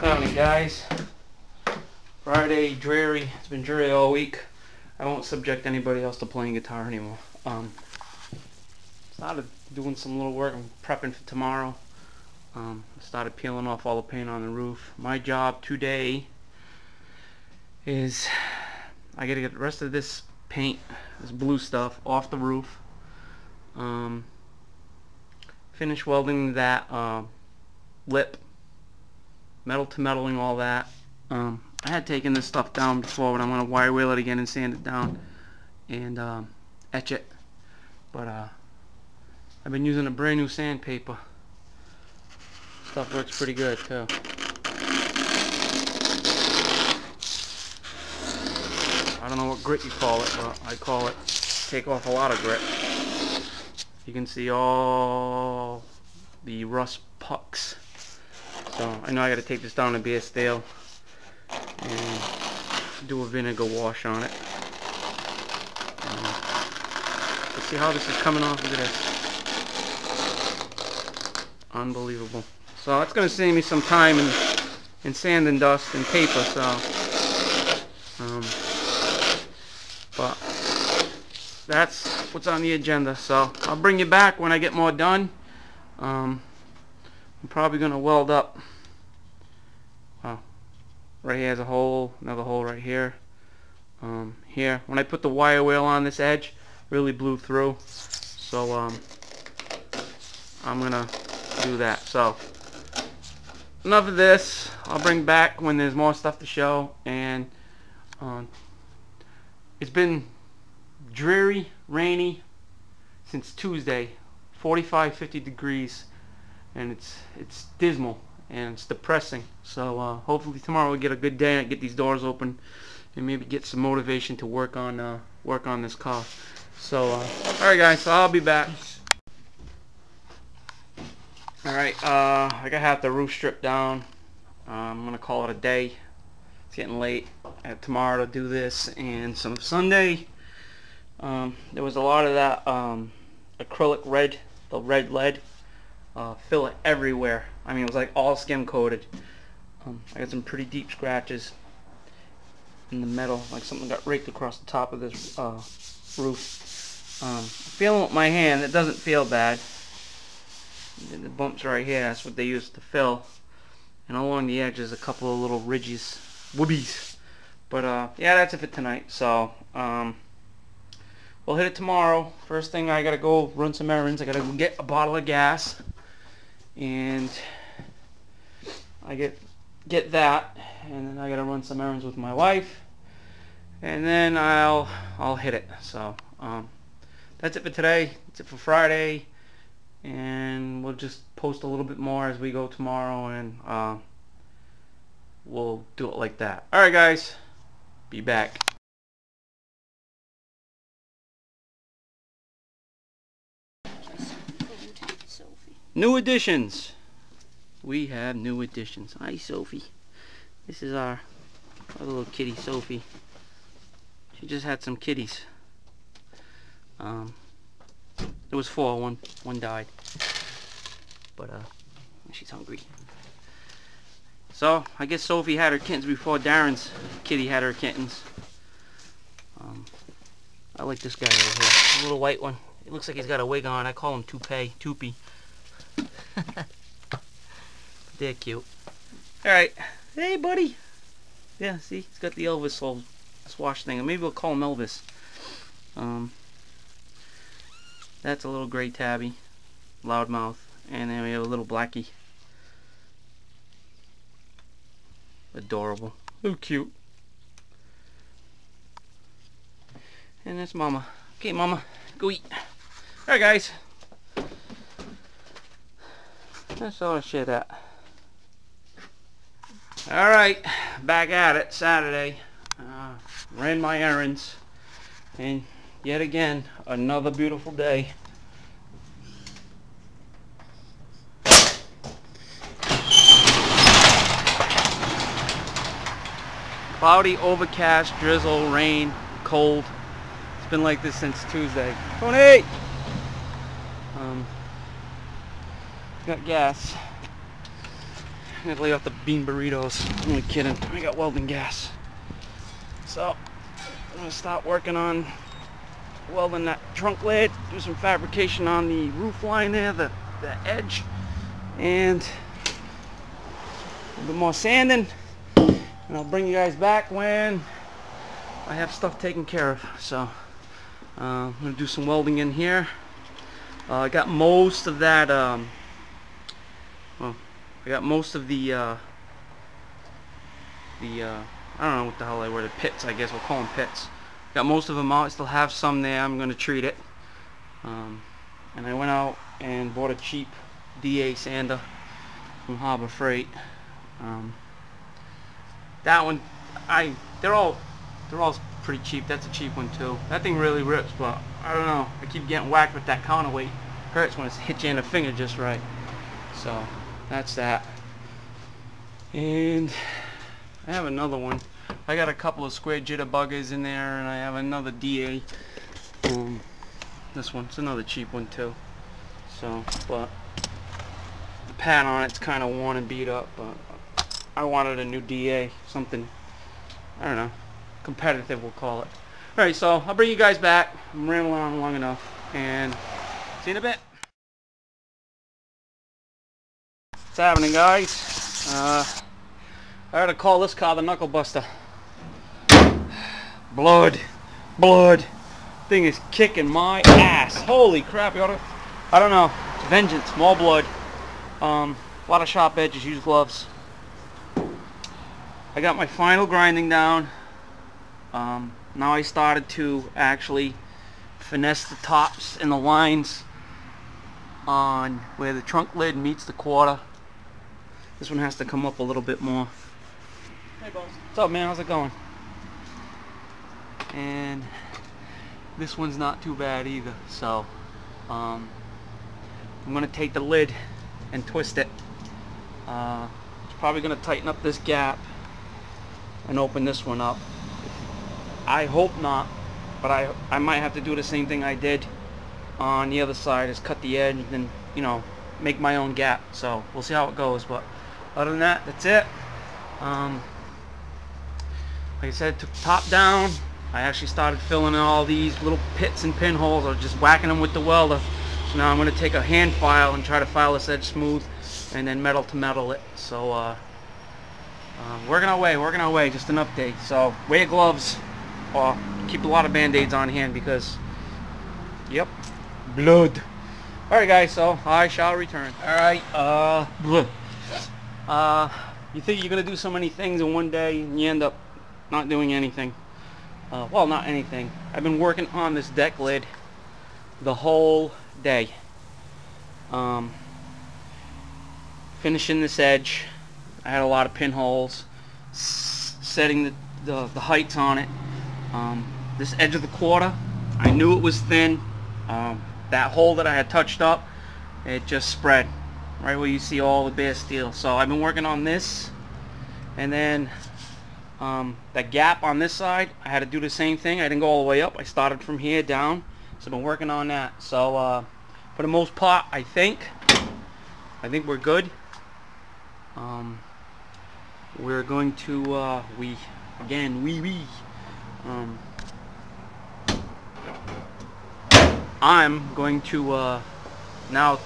Howdy guys. Friday, dreary. It's been dreary all week. I won't subject anybody else to playing guitar anymore. Started doing some little work. I'm prepping for tomorrow. Started peeling off all the paint on the roof. My job today is I gotta get the rest of this paint, this blue stuff, off the roof. Finish welding that lip, metal to metaling, all that. I had taken this stuff down before, but I'm gonna wire wheel it again and sand it down and etch it. But I've been using a brand new sandpaper. Stuff works pretty good too. I don't know what grit you call it, but I call it take off a lot of grit. You can see all the rust pucks. So I know I got to take this down to bare steel and do a vinegar wash on it. Let's see how this is coming off. Look at this. Unbelievable. So that's going to save me some time in sand and dust and paper. So, but that's what's on the agenda. So I'll bring you back when I get more done. I'm probably going to weld up. Right here has a hole, another hole right here. Here, when I put the wire wheel on this edge, really blew through. So I'm gonna do that. So enough of this. I'll bring back when there's more stuff to show. And it's been dreary, rainy since Tuesday. 45-50 degrees, and it's dismal and it's depressing. So hopefully tomorrow we'll get a good day and get these doors open and maybe get some motivation to work on this car. So alright guys, so I'll be back. Alright, I gotta have the roof stripped down. I'm gonna call it a day. It's getting late. I have tomorrow to do this, and some Sunday there was a lot of that acrylic red, the red lead fill it everywhere. I mean, it was like all skim coated. I got some pretty deep scratches in the metal, like something got raked across the top of this roof. Feeling with my hand, it doesn't feel bad. The bumps right here, that's what they use to fill. And along the edges, a couple of little ridges, whoobies. But yeah, that's it for tonight. So we'll hit it tomorrow. First thing, I gotta go run some errands. I gotta go get a bottle of gas, and I get that, and then I gotta run some errands with my wife, and then I'll hit it. So that's it for today. That's it for Friday, and we'll just post a little bit more as we go tomorrow, and we'll do it like that. Alright guys, be back. New additions. We have new additions. Hi Sophie. This is our little kitty Sophie. She just had some kitties. There was 4. One died. But she's hungry. So I guess Sophie had her kittens before Darren's kitty had her kittens. I like this guy right here. A little white one. It looks like he's got a wig on. I call him Toopy. They're cute. Alright. Hey, buddy. Yeah, see? He's got the Elvis soul swash thing. Maybe we'll call him Elvis. That's a little gray tabby. Loudmouth. And then we have a little blackie. Adorable. So cute. And that's Mama. Okay, Mama. Go eat. Alright, guys. That's all I shit at. Alright, back at it. Saturday. Ran my errands. And yet again, another beautiful day. Cloudy, overcast, drizzle, rain, cold. It's been like this since Tuesday. Tony! Got gas. I gotta lay off the bean burritos. I'm only kidding. I got welding gas. So I'm gonna start working on welding that trunk lid, do some fabrication on the roof line there, the edge, and a little bit more sanding, and I'll bring you guys back when I have stuff taken care of. So I'm gonna do some welding in here. I got most of that well, I got most of the I don't know what the hell they were, the pits, I guess we'll call them pits. Got most of them out. I still have some there. I'm going to treat it. And I went out and bought a cheap DA sander from Harbor Freight. That one, they're all pretty cheap. That's a cheap one too. That thing really rips, but I don't know. I keep getting whacked with that counterweight. Hurts when it's hit you in the finger just right. So that's that. And I have another one. I got a couple of square jitterbuggers in there, and I have another DA. This one's another cheap one too. So, but the pad on it's kind of worn and beat up. But I wanted a new DA, something, I don't know, competitive we'll call it. All right, so I'll bring you guys back. I'm rambling on long enough, and see you in a bit. What's happening, guys? I gotta call this car the Knuckle Buster. Blood. Thing is kicking my ass. Holy crap! I don't know. Vengeance, more blood. A lot of sharp edges. Use gloves. I got my final grinding down. Now I started to actually finesse the tops and the lines on where the trunk lid meets the quarter. This one has to come up a little bit more. Hey boss. What's up, man? How's it going? And this one's not too bad either. So I'm gonna take the lid and twist it. It's probably gonna tighten up this gap and open this one up. I hope not, but I might have to do the same thing I did on the other side, is cut the edge and then, you know, make my own gap. So we'll see how it goes, but other than that, that's it. Like I said, took the top down. I actually started filling in all these little pits and pinholes. I was just whacking them with the welder. So now I'm going to take a hand file and try to file this edge smooth, and then metal to metal it. So working our way, just an update. So wear gloves, or keep a lot of band-aids on hand, because yep, blood. Alright guys, so I shall return. Alright, you think you're gonna do so many things in one day and you end up not doing anything. Well, not anything. I've been working on this deck lid the whole day. Finishing this edge. I had a lot of pinholes, setting the heights on it. This edge of the quarter, I knew it was thin. That hole that I had touched up, it just spread right where you see all the bare steel. So I've been working on this, and then the gap on this side, I had to do the same thing. I didn't go all the way up. I started from here down. So I've been working on that. So for the most part, I think we're good. We're going to I'm going to now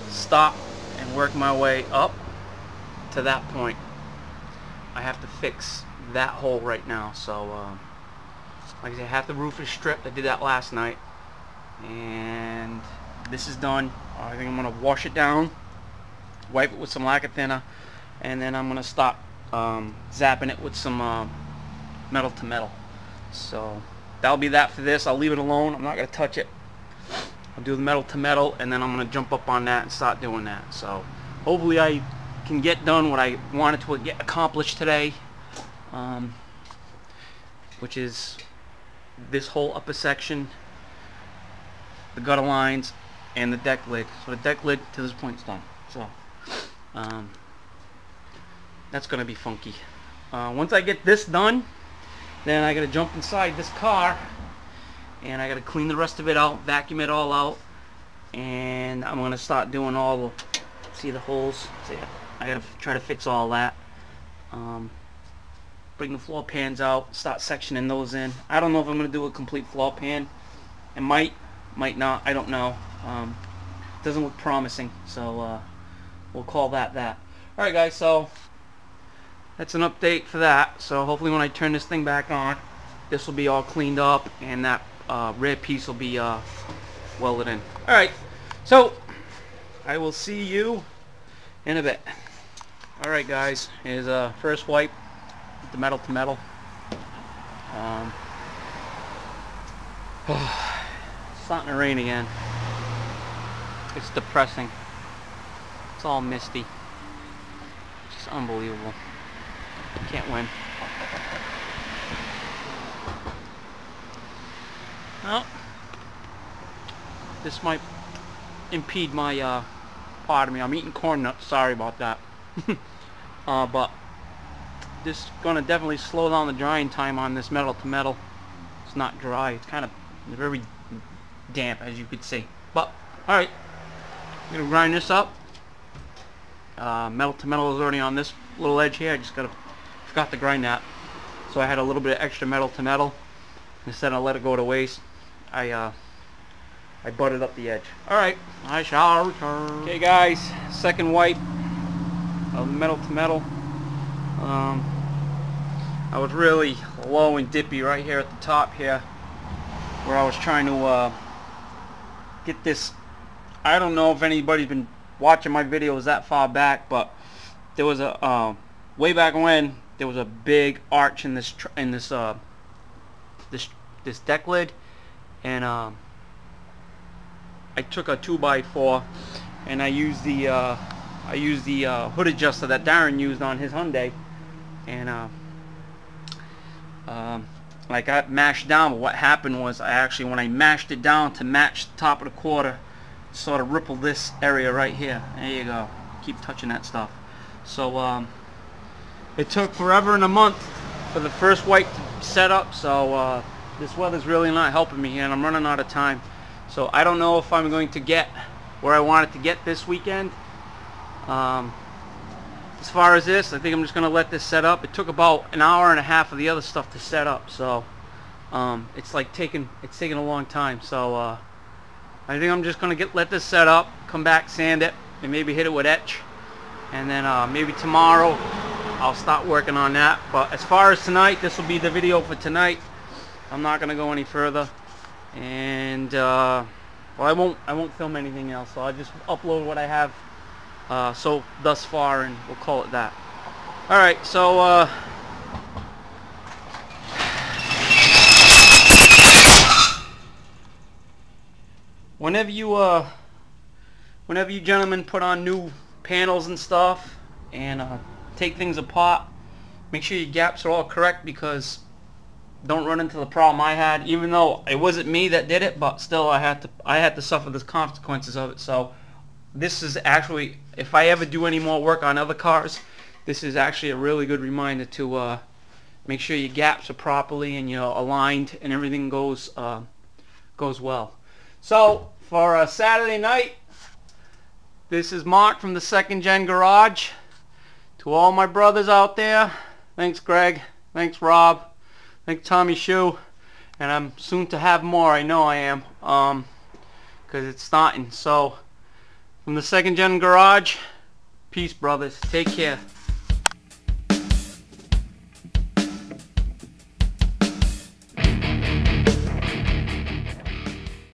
stop and work my way up to that point. I have to fix that hole right now. So like I said, half the roof is stripped. I did that last night, and this is done. I think I'm gonna wash it down, wipe it with some lacquer thinner, and then I'm gonna stop zapping it with some metal to metal. So that'll be that for this. I'll leave it alone. I'm not gonna touch it. I'll do the metal to metal, and then I'm gonna jump up on that and start doing that. So hopefully I can get done what I wanted to get accomplished today, which is this whole upper section, the gutter lines, and the deck lid. So the deck lid to this point is done. So that's gonna be funky. Once I get this done, then I gotta jump inside this car and I gotta clean the rest of it out, vacuum it all out, and I'm gonna start doing all the, see the holes, see it? I gotta try to fix all that. Bring the floor pans out, start sectioning those in. I don't know if I'm gonna do a complete floor pan. It might not. I don't know. Doesn't look promising, so we'll call that that. All right, guys. So that's an update for that. So hopefully, when I turn this thing back on, this will be all cleaned up, and that rear piece will be welded in. All right. So I will see you in a bit. All right, guys. Here's a first wipe. The metal to metal. It's starting to rain again. It's depressing. It's all misty. It's just unbelievable. Can't win. Well, this might impede my part of me. I'm eating corn nuts. Sorry about that. But this is going to definitely slow down the drying time on this metal to metal. It's not dry. It's kind of very damp, as you could see. But alright, I'm going to grind this up. Metal to metal is already on this little edge here. I just forgot to grind that. So I had a little bit of extra metal to metal. Instead of let it go to waste, I butted up the edge. Alright, I shall return. Okay, guys, second wipe of metal to metal. I was really low and dippy right here at the top here, where I was trying to get this. I don't know if anybody's been watching my videos that far back, but there was a way back when there was a big arch in this this deck lid, and I took a 2x4 and I used the hood adjuster that Darren used on his Hyundai, and I got mashed down. But what happened was, when I mashed it down to match the top of the quarter, sort of rippled this area right here. There you go. Keep touching that stuff. So it took forever and a month for the first wipe to set up. So this weather's really not helping me, and I'm running out of time. So I don't know if I'm going to get where I wanted to get this weekend. As far as this, I think I'm just going to let this set up. It took about an hour and a half of the other stuff to set up, so it's taking a long time. So I think I'm just going to let this set up, come back, sand it, and maybe hit it with etch, and then maybe tomorrow I'll start working on that. But as far as tonight, this will be the video for tonight. I'm not going to go any further, and well, I won't film anything else. So I'll just upload what I have so thus far, and we'll call it that. Alright, so whenever you gentlemen put on new panels and stuff and take things apart, make sure your gaps are all correct, because don't run into the problem I had. Even though it wasn't me that did it, but still I had to suffer the consequences of it. So this is actually, if I ever do any more work on other cars, this is actually a really good reminder to make sure your gaps are properly and you're aligned and everything goes well. So for Saturday night, this is Mark from the Second Gen Garage. To all my brothers out there, thanks Greg, thanks Rob, thanks Tommy Shoe, and I'm soon to have more. I know I am, because it's starting. So from the Second Gen Garage, peace brothers, take care.